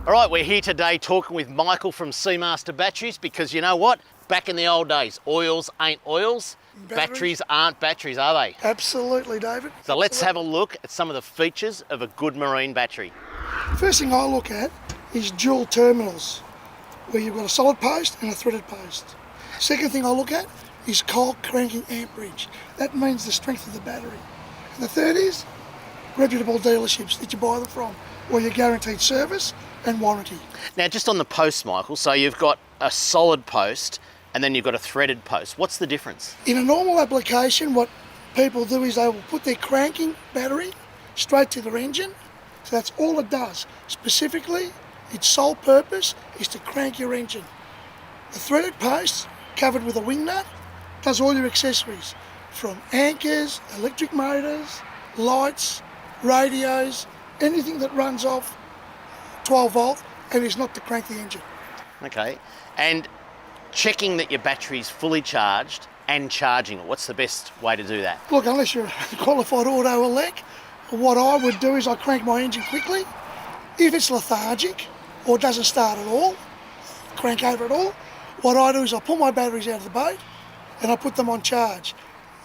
All right, we're here today talking with Michael from SeaMaster Batteries because you know what? Back in the old days, oils ain't oils. Batteries aren't batteries, are they? Absolutely, David. So let's have a look at some of the features of a good marine battery. First thing I look at is dual terminals, where you've got a solid post and a threaded post. Second thing I look at is cold cranking amperage. That means the strength of the battery. And the third is reputable dealerships that you buy them from, where you're guaranteed service and warranty. Now, just on the post, Michael, so you've got a solid post and then you've got a threaded post. What's the difference? In a normal application, what people do is they will put their cranking battery straight to their engine. So that's all it does. Specifically, its sole purpose is to crank your engine. The threaded post, covered with a wing nut, does all your accessories, from anchors, electric motors, lights, radios, anything that runs off 12 volt and is not to crank the engine. Okay, and checking that your battery's fully charged and charging it, what's the best way to do that? Look, unless you're a qualified auto elect, what I would do is I crank my engine quickly. If it's lethargic or doesn't start at all, crank over at all, what I do is I pull my batteries out of the boat and I put them on charge.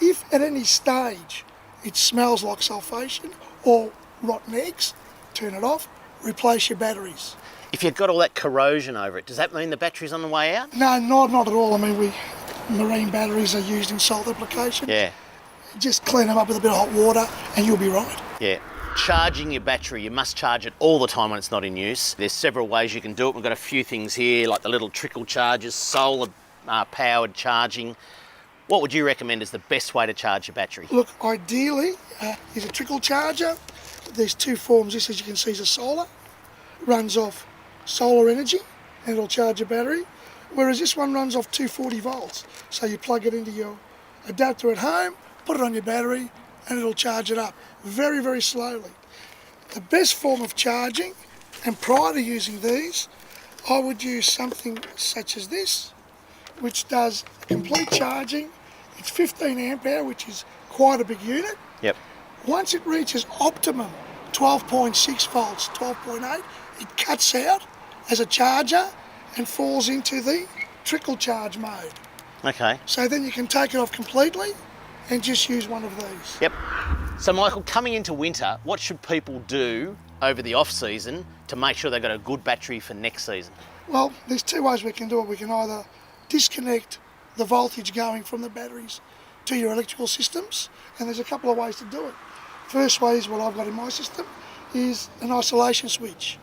If at any stage it smells like sulfation or rotten eggs, turn it off, replace your batteries. If you've got all that corrosion over it, does that mean the battery's on the way out? No, not at all. I mean, marine batteries are used in salt application. Yeah. Just clean them up with a bit of hot water and you'll be right. Yeah. Charging your battery, you must charge it all the time when it's not in use. There's several ways you can do it. We've got a few things here, like the little trickle chargers, solar powered charging. What would you recommend is the best way to charge your battery? Look, ideally, is a trickle charger. There's two forms. This, as you can see, is a solar. Runs off solar energy and it'll charge your battery. Whereas this one runs off 240 volts. So you plug it into your adapter at home, put it on your battery, and it'll charge it up very, very slowly. The best form of charging, and prior to using these, I would use something such as this, which does complete charging. It's 15 amp hour, which is quite a big unit. Yep. Once it reaches optimum 12.6 volts, 12.8, it cuts out as a charger and falls into the trickle charge mode. Okay. So then you can take it off completely and just use one of these. Yep. So Michael, coming into winter, what should people do over the off season to make sure they've got a good battery for next season? Well, there's two ways we can do it. We can either disconnect the voltage going from the batteries to your electrical systems, and there's a couple of ways to do it. First way is what I've got in my system, is an isolation switch.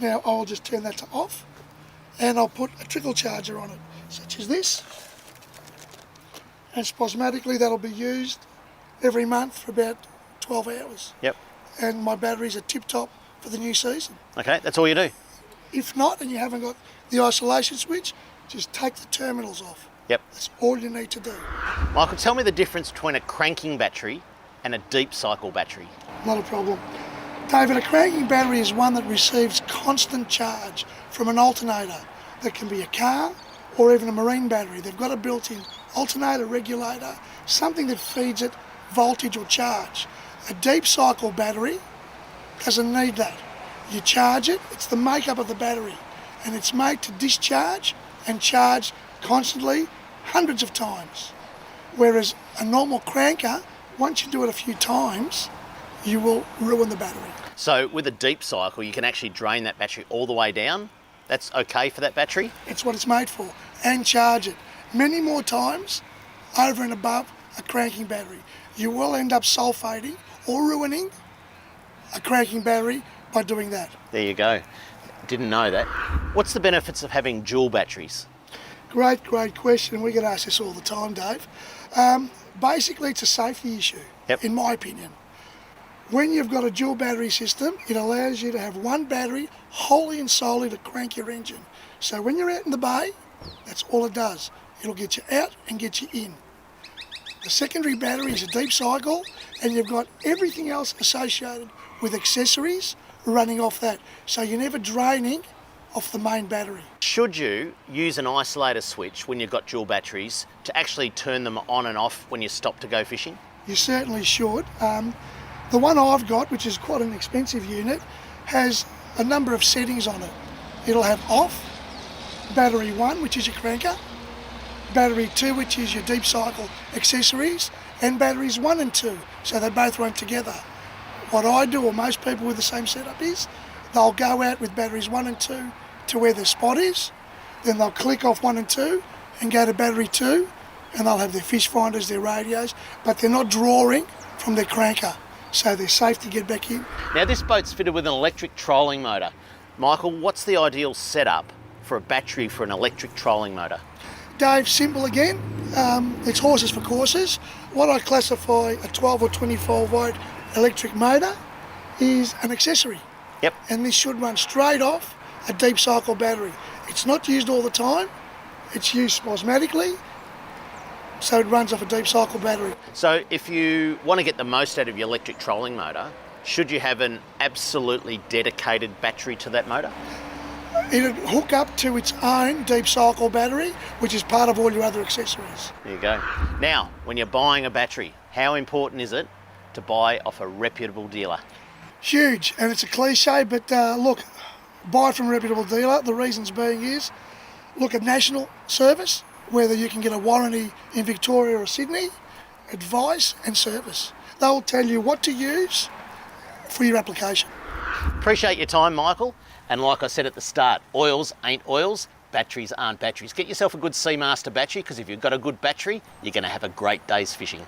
Now I'll just turn that to off and I'll put a trickle charger on it, such as this. And spasmodically that'll be used every month for about 12 hours. Yep. And my batteries are tip-top for the new season. Okay, that's all you do? If not, and you haven't got the isolation switch, just take the terminals off. Yep. That's all you need to do. Michael, tell me the difference between a cranking battery and a deep cycle battery. Not a problem. David, a cranking battery is one that receives constant charge from an alternator. That can be a car or even a marine battery. They've got a built-in alternator regulator, something that feeds it voltage or charge. A deep cycle battery doesn't need that. You charge it, it's the makeup of the battery, and it's made to discharge and charge constantly hundreds of times. Whereas a normal cranker, once you do it a few times, you will ruin the battery. So with a deep cycle, you can actually drain that battery all the way down? That's okay for that battery? It's what it's made for, and charge it many more times over and above a cranking battery. You will end up sulfating or ruining a cranking battery by doing that. There you go. Didn't know that. What's the benefits of having dual batteries? Great question. We get asked this all the time, Dave. Basically, it's a safety issue, in my opinion. When you've got a dual battery system, it allows you to have one battery wholly and solely to crank your engine. So when you're out in the bay, that's all it does. It'll get you out and get you in. The secondary battery is a deep cycle, and you've got everything else associated with accessories running off that. So you're never draining off the main battery. Should you use an isolator switch when you've got dual batteries to actually turn them on and off when you stop to go fishing? You certainly should. The one I've got, which is quite an expensive unit, has a number of settings on it. it'll have off, battery 1, which is your cranker, battery 2, which is your deep cycle accessories, and batteries 1 and 2, so they both run together. What I do, or most people with the same setup, is they'll go out with batteries 1 and 2 to where their spot is, then they'll click off 1 and 2 and go to battery 2, and they'll have their fish finders, their radios, but they're not drawing from their cranker, so they're safe to get back in. Now this boat's fitted with an electric trolling motor. Michael, what's the ideal setup for a battery for an electric trolling motor? Dave, simple again, it's horses for courses. What I classify a 12 or 24 volt electric motor is an accessory. Yep. And this should run straight off a deep cycle battery. It's not used all the time, it's used spasmodically, so it runs off a deep cycle battery. So if you want to get the most out of your electric trolling motor, should you have an absolutely dedicated battery to that motor? It'll hook up to its own deep cycle battery, which is part of all your other accessories. There you go. Now, when you're buying a battery, how important is it to buy off a reputable dealer? Huge, and it's a cliche, but look, buy from a reputable dealer. The reasons being is, look at national service, whether you can get a warranty in Victoria or Sydney, advice and service. They'll tell you what to use for your application. Appreciate your time, Michael. And like I said at the start, oils ain't oils, batteries aren't batteries. Get yourself a good SeaMaster battery, because if you've got a good battery, you're going to have a great day's fishing.